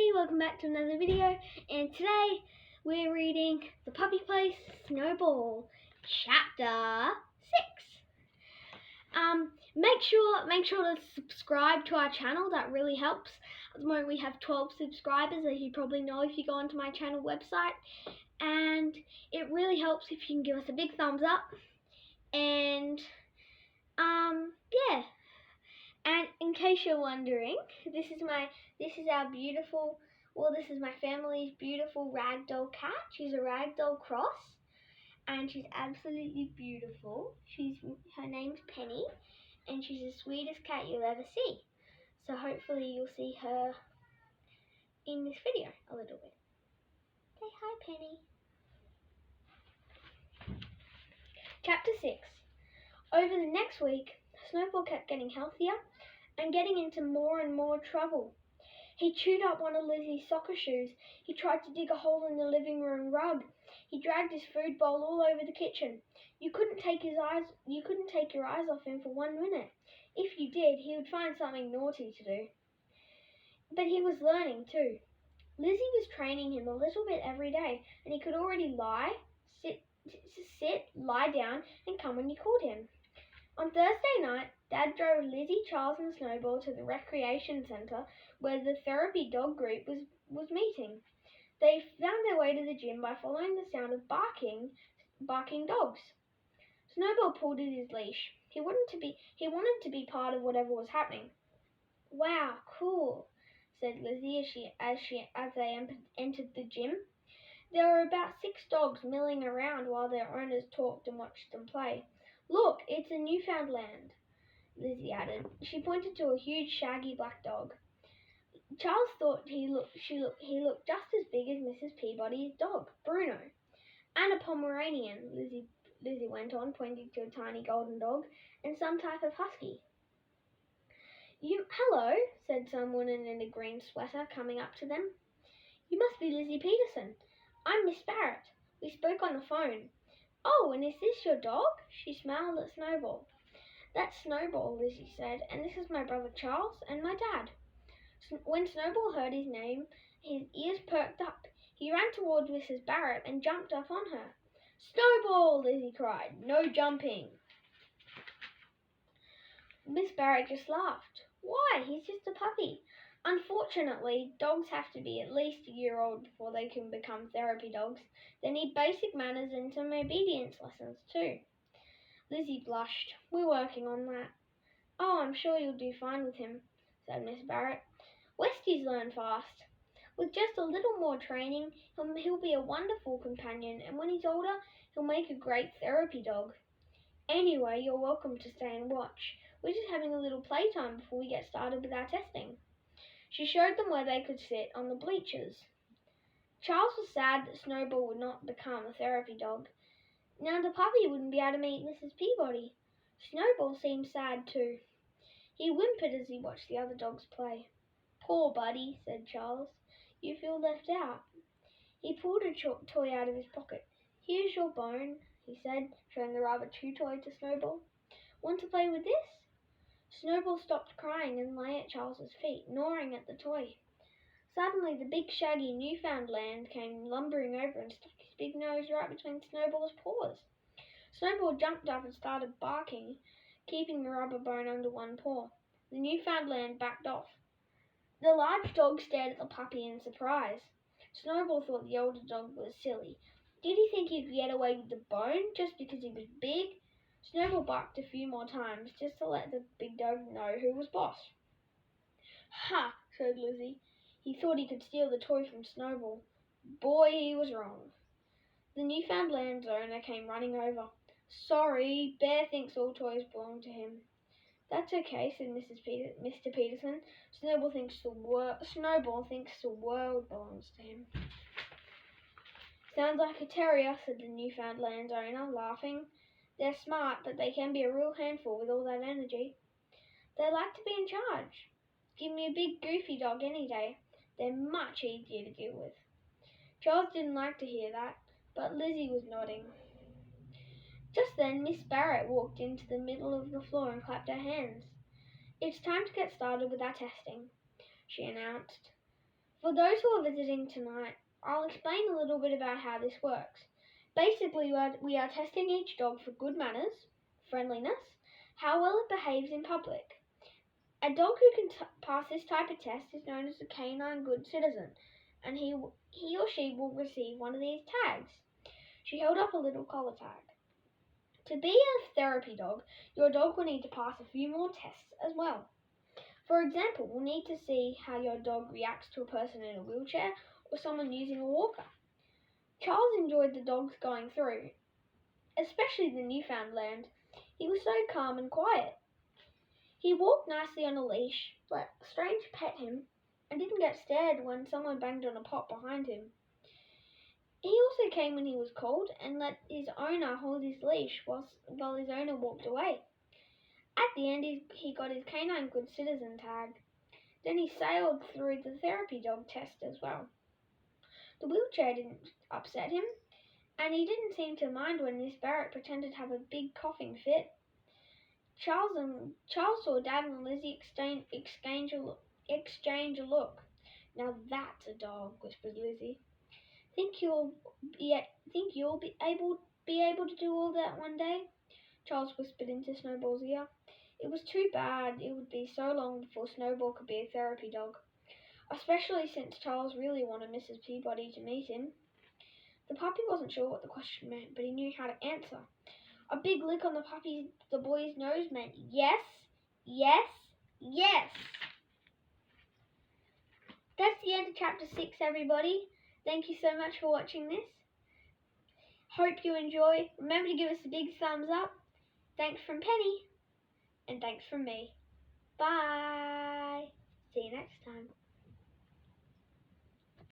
Hey, welcome back to another video, and today we're reading The Puppy Place Snowball, Chapter 6. Make sure to subscribe to our channel. That really helps. At the moment we have 12 subscribers, as you probably know if you go onto my channel website, and it really helps if you can give us a big thumbs up. And yeah. And in case you're wondering, this is my family's beautiful ragdoll cat. She's a ragdoll cross, and she's absolutely beautiful. Her name's Penny, and she's the sweetest cat you'll ever see. So hopefully you'll see her in this video a little bit. Say hi, Penny. Chapter 6. Over the next week, Snowball kept getting healthier and getting into more and more trouble. He chewed up one of Lizzie's soccer shoes. He tried to dig a hole in the living room rug. He dragged his food bowl all over the kitchen. You couldn't take your eyes off him for 1 minute. If you did, he would find something naughty to do. But he was learning too. Lizzie was training him a little bit every day, and he could already sit, lie down, and come when you called him. On Thursday night, Dad drove Lizzie, Charles and Snowball to the recreation centre where the therapy dog group was meeting. They found their way to the gym by following the sound of barking dogs. Snowball pulled at his leash. He wanted to be part of whatever was happening. Wow, cool, said Lizzie as they entered the gym. There were about 6 dogs milling around while their owners talked and watched them play. Look, it's a Newfoundland, Lizzie added. She pointed to a huge shaggy black dog. Charles thought he looked just as big as Mrs. Peabody's dog, Bruno. And a Pomeranian, Lizzie went on, pointing to a tiny golden dog, and some type of husky. Hello, said some woman in a green sweater, coming up to them. You must be Lizzie Peterson. I'm Miss Barrett. We spoke on the phone. Oh, and is this your dog? She smiled at Snowball. That's Snowball, Lizzie said, and this is my brother Charles and my dad. When Snowball heard his name, his ears perked up. He ran towards Mrs. Barrett and jumped up on her. Snowball, Lizzie cried. No jumping. Miss Barrett just laughed. Why, he's just a puppy. Unfortunately, dogs have to be at least a year old before they can become therapy dogs. They need basic manners and some obedience lessons too. Lizzie blushed. We're working on that. Oh, I'm sure you'll do fine with him, said Miss Barrett. Westies learn fast. With just a little more training, he'll be a wonderful companion, and when he's older, he'll make a great therapy dog. Anyway, you're welcome to stay and watch. We're just having a little playtime before we get started with our testing. She showed them where they could sit on the bleachers. Charles was sad that Snowball would not become a therapy dog. Now the puppy wouldn't be able to meet Mrs. Peabody. Snowball seemed sad too. He whimpered as he watched the other dogs play. Poor buddy, said Charles. You feel left out. He pulled a toy out of his pocket. Here's your bone, he said, showing the rubber chew toy to Snowball. Want to play with this? Snowball stopped crying and lay at Charles's feet, gnawing at the toy. Suddenly the big shaggy Newfoundland came lumbering over and stuck his big nose right between Snowball's paws. Snowball jumped up and started barking, keeping the rubber bone under one paw. The Newfoundland backed off. The large dog stared at the puppy in surprise. Snowball thought the older dog was silly. Did he think he could get away with the bone just because he was big? Snowball barked a few more times just to let the big dog know who was boss. Ha, said Lizzie. He thought he could steal the toy from Snowball. Boy, he was wrong. The Newfoundland's owner came running over. Sorry, Bear thinks all toys belong to him. That's okay, said Mr. Peterson. Snowball thinks the world belongs to him. Sounds like a terrier, said the Newfoundland's owner, laughing. They're smart, but they can be a real handful with all that energy. They like to be in charge. Give me a big goofy dog any day. They're much easier to deal with. Charles didn't like to hear that, but Lizzie was nodding. Just then Miss Barrett walked into the middle of the floor and clapped her hands. It's time to get started with our testing, she announced. For those who are visiting tonight, I'll explain a little bit about how this works. Basically, we are testing each dog for good manners, friendliness, how well it behaves in public. A dog who can pass this type of test is known as a canine good citizen, and he or she will receive one of these tags. She held up a little collar tag. To be a therapy dog, your dog will need to pass a few more tests as well. For example, we'll need to see how your dog reacts to a person in a wheelchair or someone using a walker. Charles enjoyed the dogs going through, especially the Newfoundland. He was so calm and quiet. He walked nicely on a leash, let a stranger pet him, and didn't get scared when someone banged on a pot behind him. He also came when he was called and let his owner hold his leash while his owner walked away. At the end, he got his canine good citizen tag. Then he sailed through the therapy dog test as well. The wheelchair didn't upset him, and he didn't seem to mind when Miss Barrett pretended to have a big coughing fit. Charles saw Dad and Lizzie exchange a look. "Now that's a dog," whispered Lizzie. Think you'll be able to do all that one day?" Charles whispered into Snowball's ear. It was too bad it would be so long before Snowball could be a therapy dog, especially since Charles really wanted Mrs. Peabody to meet him. The puppy wasn't sure what the question meant, but he knew how to answer. A big lick on the boy's nose meant yes, yes, yes. That's the end of chapter 6, everybody. Thank you so much for watching this. Hope you enjoy. Remember to give us a big thumbs up. Thanks from Penny. And thanks from me. Bye. See you next time.